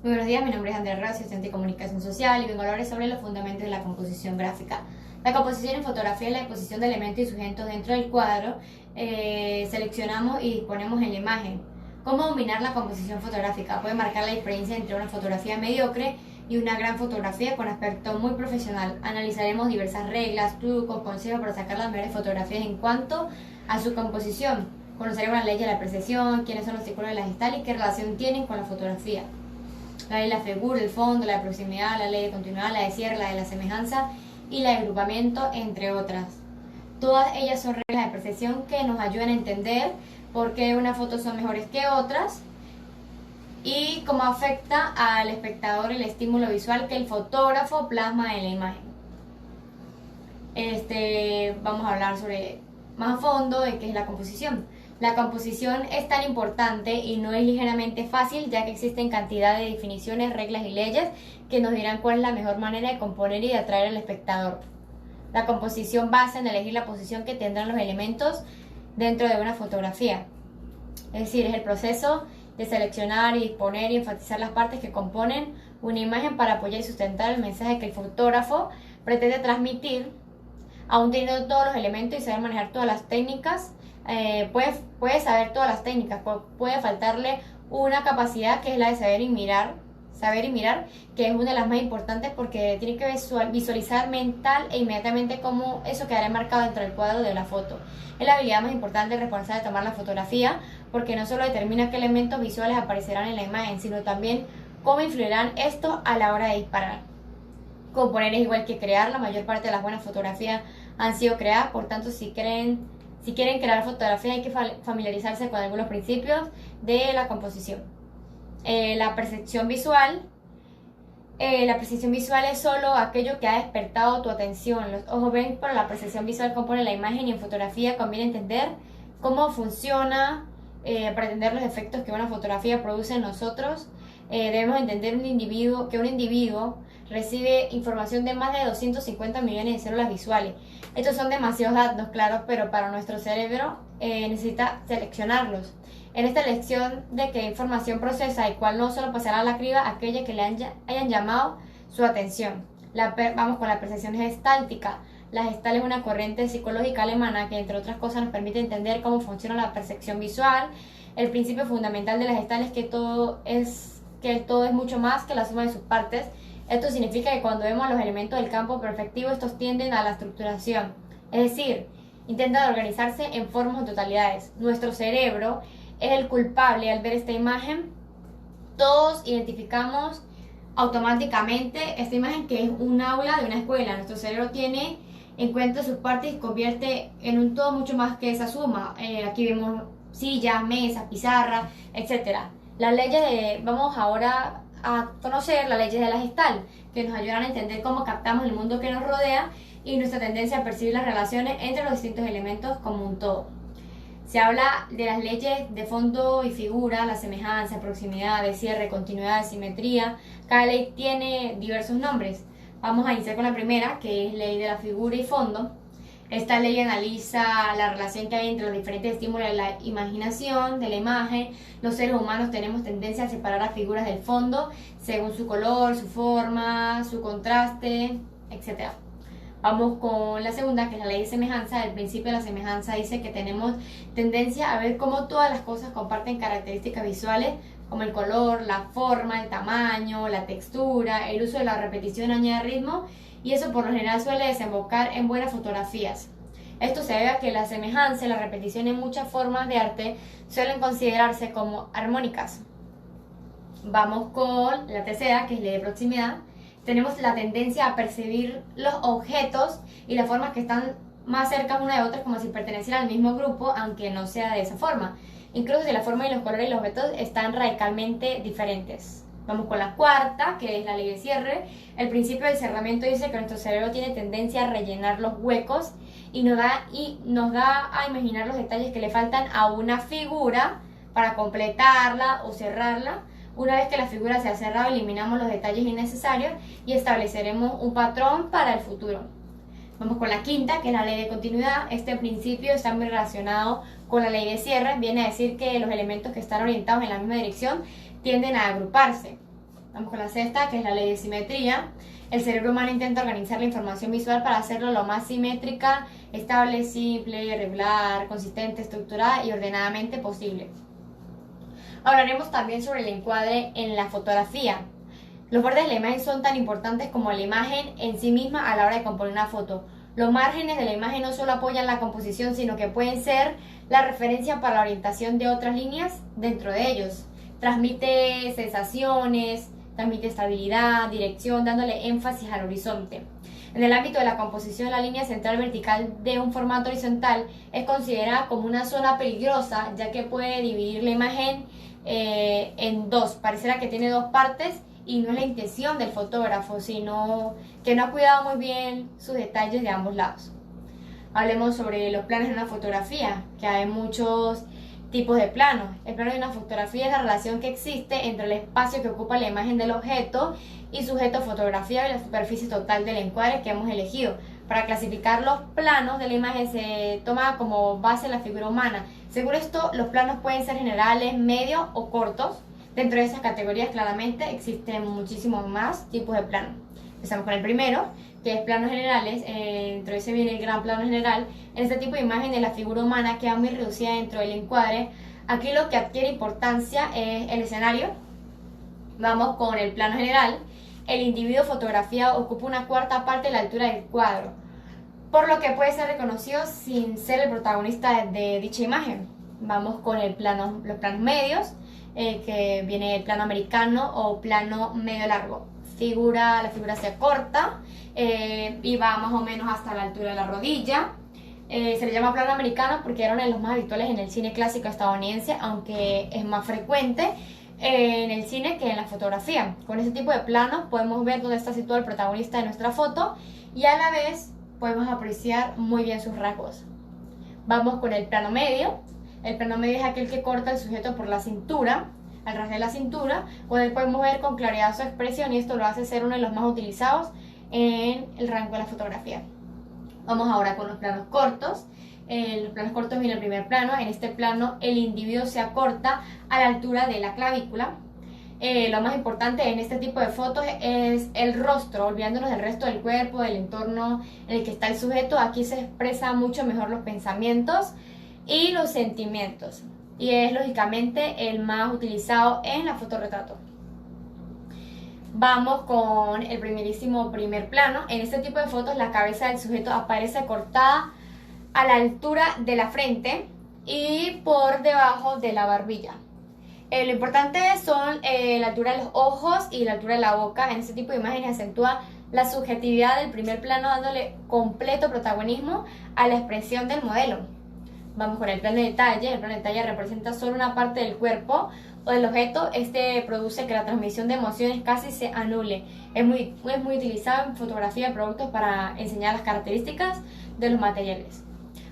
Muy buenos días, mi nombre es Andrea Herrera, asistente de comunicación social y vengo a hablar sobre los fundamentos de la composición gráfica. La composición en fotografía es la disposición de elementos y sujetos dentro del cuadro. Seleccionamos y disponemos en la imagen. ¿Cómo dominar la composición fotográfica? Puede marcar la diferencia entre una fotografía mediocre y una gran fotografía con aspecto muy profesional. Analizaremos diversas reglas, trucos, consejos para sacar las mejores fotografías en cuanto a su composición. Conoceremos las leyes de la precesión, quiénes son los círculos de la gestal y qué relación tienen con la fotografía. La ley de la figura, el fondo, la de proximidad, la ley de continuidad, la de cierre, la de la semejanza y la de agrupamiento, entre otras. Todas ellas son reglas de percepción que nos ayudan a entender por qué unas fotos son mejores que otras y cómo afecta al espectador el estímulo visual que el fotógrafo plasma en la imagen. Vamos a hablar sobre más a fondo de qué es la composición. La composición es tan importante y no es ligeramente fácil, ya que existen cantidad de definiciones, reglas y leyes que nos dirán cuál es la mejor manera de componer y de atraer al espectador. La composición basa en elegir la posición que tendrán los elementos dentro de una fotografía. Es decir, es el proceso de seleccionar y disponer y enfatizar las partes que componen una imagen para apoyar y sustentar el mensaje que el fotógrafo pretende transmitir, aún teniendo todos los elementos y saber manejar todas las técnicas. Puede saber todas las técnicas, puede faltarle una capacidad que es la de saber y mirar, que es una de las más importantes porque tiene que visualizar mental e inmediatamente cómo eso quedará marcado dentro del cuadro de la foto. Es la habilidad más importante y responsable de tomar la fotografía porque no solo determina qué elementos visuales aparecerán en la imagen, sino también cómo influirán estos a la hora de disparar. Componer es igual que crear, la mayor parte de las buenas fotografías han sido creadas, por tanto si quieren crear fotografía hay que familiarizarse con algunos principios de la composición. La percepción visual es solo aquello que ha despertado tu atención. Los ojos ven, pero la percepción visual compone la imagen y en fotografía conviene entender cómo funciona para entender los efectos que una fotografía produce en nosotros. Debemos entender que un individuo recibe información de más de 250 millones de células visuales. Estos son demasiados datos, claro, pero para nuestro cerebro necesita seleccionarlos. En esta elección de qué información procesa y cuál no, solo pasará a la criba aquella que le hayan llamado su atención. Vamos con la percepción gestáltica. La gestal es una corriente psicológica alemana que, entre otras cosas, nos permite entender cómo funciona la percepción visual. El principio fundamental de la gestal es que el todo es mucho más que la suma de sus partes. Esto significa que cuando vemos los elementos del campo perceptivo, estos tienden a la estructuración, es decir, intentan organizarse en formas o totalidades. Nuestro cerebro es el culpable al ver esta imagen. Todos identificamos automáticamente esta imagen que es un aula de una escuela. Nuestro cerebro tiene en cuenta sus partes y convierte en un todo mucho más que esa suma. Aquí vemos sillas, mesas, pizarra, etc. Vamos ahora a conocer las leyes de la gestal, que nos ayudan a entender cómo captamos el mundo que nos rodea y nuestra tendencia a percibir las relaciones entre los distintos elementos como un todo. Se habla de las leyes de fondo y figura, la semejanza, proximidad, de cierre, continuidad, simetría. Cada ley tiene diversos nombres. Vamos a iniciar con la primera, que es ley de la figura y fondo. Esta ley analiza la relación que hay entre los diferentes estímulos de la imaginación, de la imagen. Los seres humanos tenemos tendencia a separar las figuras del fondo según su color, su forma, su contraste, etc. Vamos con la segunda, que es la ley de semejanza. El principio de la semejanza dice que tenemos tendencia a ver cómo todas las cosas comparten características visuales como el color, la forma, el tamaño, la textura. El uso de la repetición añade ritmo y eso por lo general suele desembocar en buenas fotografías. Esto se debe a que la semejanza y la repetición en muchas formas de arte suelen considerarse como armónicas. Vamos con la tercera, que es ley de proximidad. Tenemos la tendencia a percibir los objetos y las formas que están más cerca una de otras como si pertenecieran al mismo grupo, aunque no sea de esa forma. Incluso si la forma y los colores de los objetos están radicalmente diferentes. Vamos con la cuarta, que es la ley de cierre. El principio del cerramiento dice que nuestro cerebro tiene tendencia a rellenar los huecos y nos da a imaginar los detalles que le faltan a una figura para completarla o cerrarla. Una vez que la figura se ha cerrado, eliminamos los detalles innecesarios y estableceremos un patrón para el futuro. Vamos con la quinta, que es la ley de continuidad. Este principio está muy relacionado con la ley de cierre. Viene a decir que los elementos que están orientados en la misma dirección tienden a agruparse. Vamos con la sexta, que es la ley de simetría. El cerebro humano intenta organizar la información visual para hacerlo lo más simétrica, estable, simple, regular, consistente, estructurada y ordenadamente posible. Hablaremos también sobre el encuadre en la fotografía. Los bordes de la imagen son tan importantes como la imagen en sí misma a la hora de componer una foto. Los márgenes de la imagen no solo apoyan la composición, sino que pueden ser la referencia para la orientación de otras líneas dentro de ellos. Transmite sensaciones, transmite estabilidad, dirección, dándole énfasis al horizonte. En el ámbito de la composición, la línea central vertical de un formato horizontal es considerada como una zona peligrosa, ya que puede dividir la imagen en dos. Pareciera que tiene dos partes y no es la intención del fotógrafo, sino que no ha cuidado muy bien sus detalles de ambos lados. Hablemos sobre los planos de una fotografía, que hay muchos tipos de planos. El plano de una fotografía es la relación que existe entre el espacio que ocupa la imagen del objeto y sujeto fotografiado y la superficie total del encuadre que hemos elegido. Para clasificar los planos de la imagen se toma como base la figura humana. Según esto, los planos pueden ser generales, medios o cortos. Dentro de esas categorías claramente existen muchísimos más tipos de planos. Empezamos con el primero, que es planos generales. Dentro de ese viene el gran plano general. En este tipo de imagen la figura humana queda muy reducida dentro del encuadre. Aquí lo que adquiere importancia es el escenario. Vamos con el plano general. El individuo fotografiado ocupa una cuarta parte de la altura del cuadro, por lo que puede ser reconocido sin ser el protagonista de dicha imagen. Vamos con los planos medios, que viene el plano americano o plano medio largo. La figura se acorta y va más o menos hasta la altura de la rodilla. Se le llama plano americano porque era uno de los más habituales en el cine clásico estadounidense, aunque es más frecuente en el cine que en la fotografía. Con este tipo de planos podemos ver dónde está situado el protagonista de nuestra foto y a la vez podemos apreciar muy bien sus rasgos. Vamos con el plano medio. El plano medio es aquel que corta el sujeto por la cintura, al ras de la cintura, con él podemos ver con claridad su expresión y esto lo hace ser uno de los más utilizados en el rango de la fotografía. Vamos ahora con los planos cortos. En los planos cortos viene el primer plano. En este plano el individuo se acorta a la altura de la clavícula. Lo más importante en este tipo de fotos es el rostro, olvidándonos del resto del cuerpo, del entorno en el que está el sujeto. Aquí se expresan mucho mejor los pensamientos y los sentimientos, y es lógicamente el más utilizado en la fotorretrato. Vamos con el primer plano. En este tipo de fotos la cabeza del sujeto aparece cortada a la altura de la frente y por debajo de la barbilla. Lo importante son la altura de los ojos y la altura de la boca. En este tipo de imágenes acentúa la subjetividad del primer plano, dándole completo protagonismo a la expresión del modelo. Vamos con el plano de detalle. El plano de detalle representa solo una parte del cuerpo o del objeto. Este produce que la transmisión de emociones casi se anule. Es muy utilizado en fotografía de productos para enseñar las características de los materiales.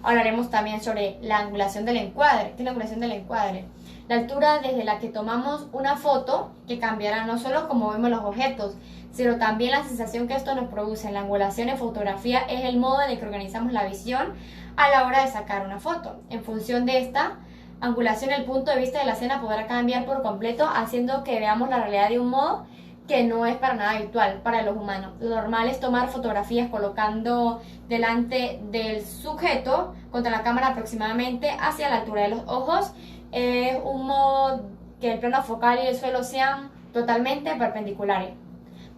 Hablaremos también sobre la angulación del encuadre. ¿Qué es la angulación del encuadre? La altura desde la que tomamos una foto, que cambiará no solo como vemos los objetos, sino también la sensación que esto nos produce. La angulación en fotografía es el modo en el que organizamos la visión a la hora de sacar una foto. En función de esta angulación, el punto de vista de la escena podrá cambiar por completo, haciendo que veamos la realidad de un modo que no es para nada habitual para los humanos. Lo normal es tomar fotografías colocando delante del sujeto contra la cámara aproximadamente hacia la altura de los ojos. Es un modo que el plano focal y el suelo sean totalmente perpendiculares.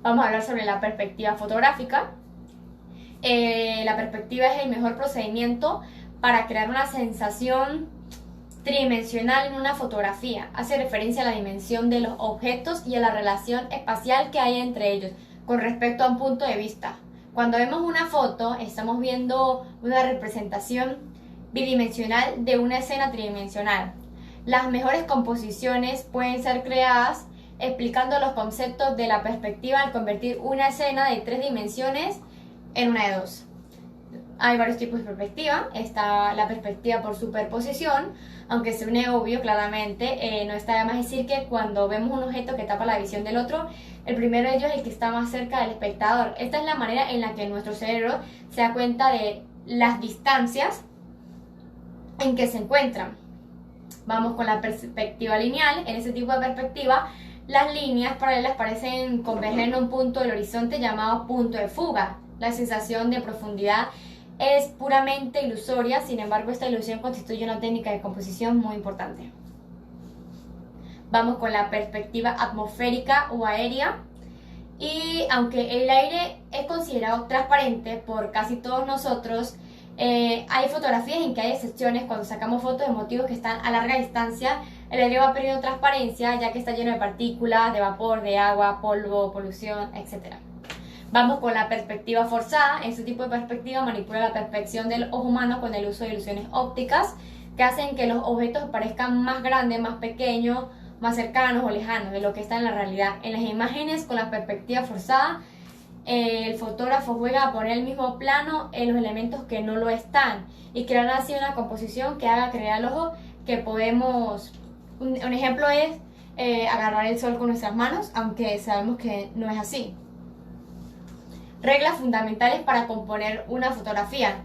Vamos a hablar sobre la perspectiva fotográfica. La perspectiva es el mejor procedimiento para crear una sensación tridimensional en una fotografía. Hace referencia a la dimensión de los objetos y a la relación espacial que hay entre ellos con respecto a un punto de vista. Cuando vemos una foto, estamos viendo una representación bidimensional de una escena tridimensional. Las mejores composiciones pueden ser creadas explicando los conceptos de la perspectiva al convertir una escena de 3 dimensiones en una de 2. Hay varios tipos de perspectiva. Está la perspectiva por superposición, aunque suene obvio claramente, no está de más decir que cuando vemos un objeto que tapa la visión del otro, el primero de ellos es el que está más cerca del espectador. Esta es la manera en la que nuestro cerebro se da cuenta de las distancias en que se encuentran. Vamos con la perspectiva lineal. En ese tipo de perspectiva, Las líneas paralelas parecen converger en un punto del horizonte llamado punto de fuga. La sensación de profundidad es puramente ilusoria, sin embargo esta ilusión constituye una técnica de composición muy importante. Vamos con la perspectiva atmosférica o aérea. Y aunque el aire es considerado transparente por casi todos nosotros, hay fotografías en que hay excepciones. Cuando sacamos fotos de motivos que están a larga distancia, el aire va perdiendo transparencia ya que está lleno de partículas, de vapor, de agua, polvo, polución, etc. Vamos con la perspectiva forzada. Este tipo de perspectiva manipula la percepción del ojo humano con el uso de ilusiones ópticas que hacen que los objetos parezcan más grandes, más pequeños, más cercanos o lejanos de lo que está en la realidad. En las imágenes con la perspectiva forzada, el fotógrafo juega a poner el mismo plano en los elementos que no lo están y crear así una composición que haga creer al ojo que podemos... Un ejemplo es agarrar el sol con nuestras manos, aunque sabemos que no es así. Reglas fundamentales para componer una fotografía.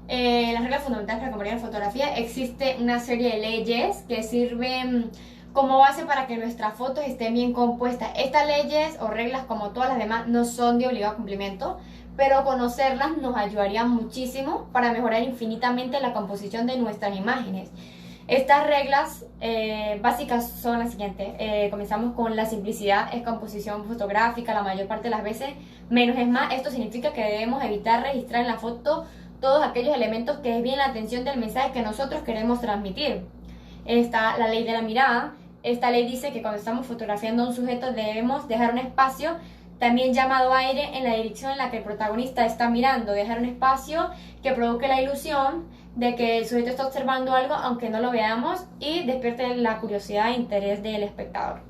Las reglas fundamentales para componer una fotografía, existe una serie de leyes que sirven como base para que nuestras fotos estén bien compuestas. Estas leyes o reglas, como todas las demás, no son de obligado cumplimiento, pero conocerlas nos ayudaría muchísimo para mejorar infinitamente la composición de nuestras imágenes. Estas reglas básicas son las siguientes. Comenzamos con la simplicidad, es composición fotográfica la mayor parte de las veces, menos es más. Esto significa que debemos evitar registrar en la foto todos aquellos elementos que desvíen la atención del mensaje que nosotros queremos transmitir. Está la ley de la mirada. Esta ley dice que cuando estamos fotografiando a un sujeto debemos dejar un espacio, también llamado aire, en la dirección en la que el protagonista está mirando. Dejar un espacio que provoque la ilusión de que el sujeto está observando algo aunque no lo veamos y despierte la curiosidad e interés del espectador.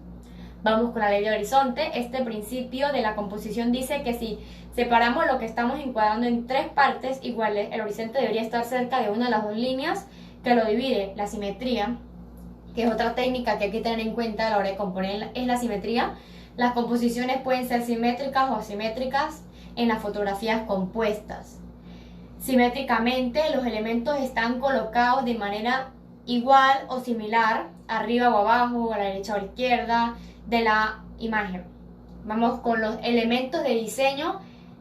Vamos con la ley del horizonte. Este principio de la composición dice que si separamos lo que estamos encuadrando en tres partes iguales, el horizonte debería estar cerca de una de las dos líneas que lo divide. La simetría, que es otra técnica que hay que tener en cuenta a la hora de componer, es la simetría. Las composiciones pueden ser simétricas o asimétricas en las fotografías compuestas. Simétricamente, los elementos están colocados de manera igual o similar, arriba o abajo, a la derecha o a la izquierda de la imagen. Vamos con los elementos de diseño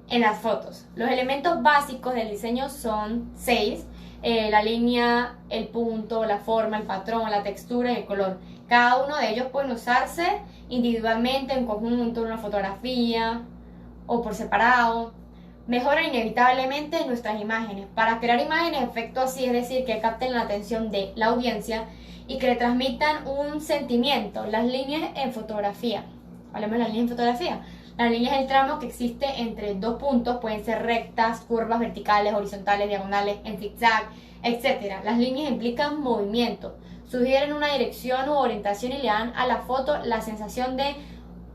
en las fotos. Los elementos básicos del diseño son 6. La línea, el punto, la forma, el patrón, la textura y el color. Cada uno de ellos pueden usarse individualmente, en conjunto, en una fotografía o por separado. Mejoran inevitablemente nuestras imágenes. Para crear imágenes de efecto así, es decir, que capten la atención de la audiencia y que le transmitan un sentimiento. Las líneas en fotografía. Hablemos de las líneas en fotografía. Las líneas es el tramo que existe entre dos puntos, pueden ser rectas, curvas verticales, horizontales, diagonales, en zigzag, etc. Las líneas implican movimiento, sugieren una dirección u orientación y le dan a la foto la sensación de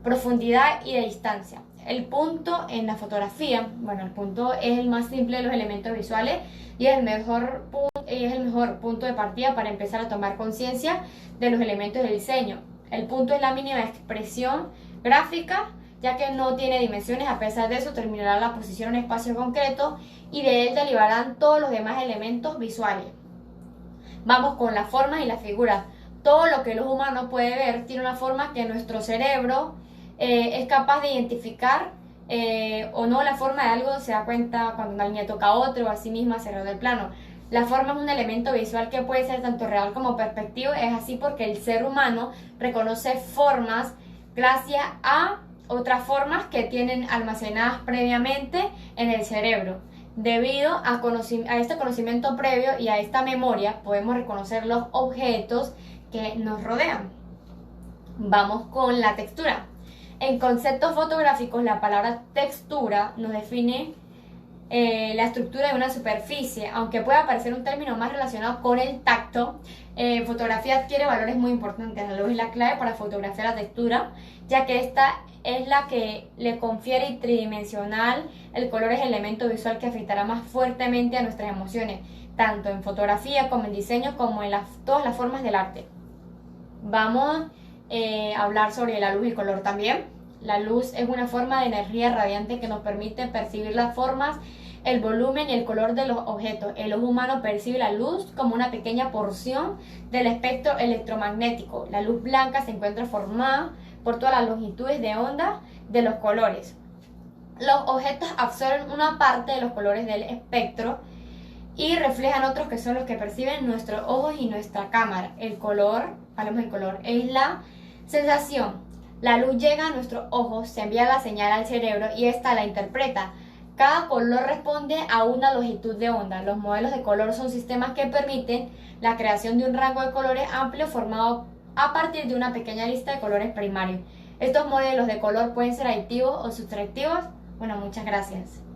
profundidad y de distancia. El punto en la fotografía, bueno, el punto es el más simple de los elementos visuales y es el mejor punto de partida para empezar a tomar conciencia de los elementos del diseño. El punto es la mínima expresión gráfica, ya que no tiene dimensiones. A pesar de eso, terminará la posición en un espacio concreto y de él derivarán todos los demás elementos visuales. Vamos con las formas y las figuras. Todo lo que el ojo humano puede ver tiene una forma que nuestro cerebro es capaz de identificar o no. La forma de algo se da cuenta cuando una línea toca a otro o a sí misma cerrado el plano. La forma es un elemento visual que puede ser tanto real como perspectivo. Es así porque el ser humano reconoce formas gracias a otras formas que tienen almacenadas previamente en el cerebro. Debido a este conocimiento previo y a esta memoria, podemos reconocer los objetos que nos rodean. Vamos con la textura. En conceptos fotográficos, la palabra textura nos define la estructura de una superficie. Aunque pueda parecer un término más relacionado con el tacto, fotografía adquiere valores muy importantes. La luz es la clave para fotografiar la textura, ya que esta es la que le confiere tridimensional. El color es el elemento visual que afectará más fuertemente a nuestras emociones, tanto en fotografía como en diseño, como en todas las formas del arte. Vamos a hablar sobre la luz y el color también. La luz es una forma de energía radiante que nos permite percibir las formas, el volumen y el color de los objetos. El ojo humano percibe la luz como una pequeña porción del espectro electromagnético. La luz blanca se encuentra formada por todas las longitudes de onda de los colores. Los objetos absorben una parte de los colores del espectro y reflejan otros que son los que perciben nuestros ojos y nuestra cámara. El color, hablemos del color, es la sensación. La luz llega a nuestros ojos, se envía la señal al cerebro y ésta la interpreta. Cada color responde a una longitud de onda. Los modelos de color son sistemas que permiten la creación de un rango de colores amplio formado a partir de una pequeña lista de colores primarios. Estos modelos de color pueden ser aditivos o sustractivos. Bueno, muchas gracias.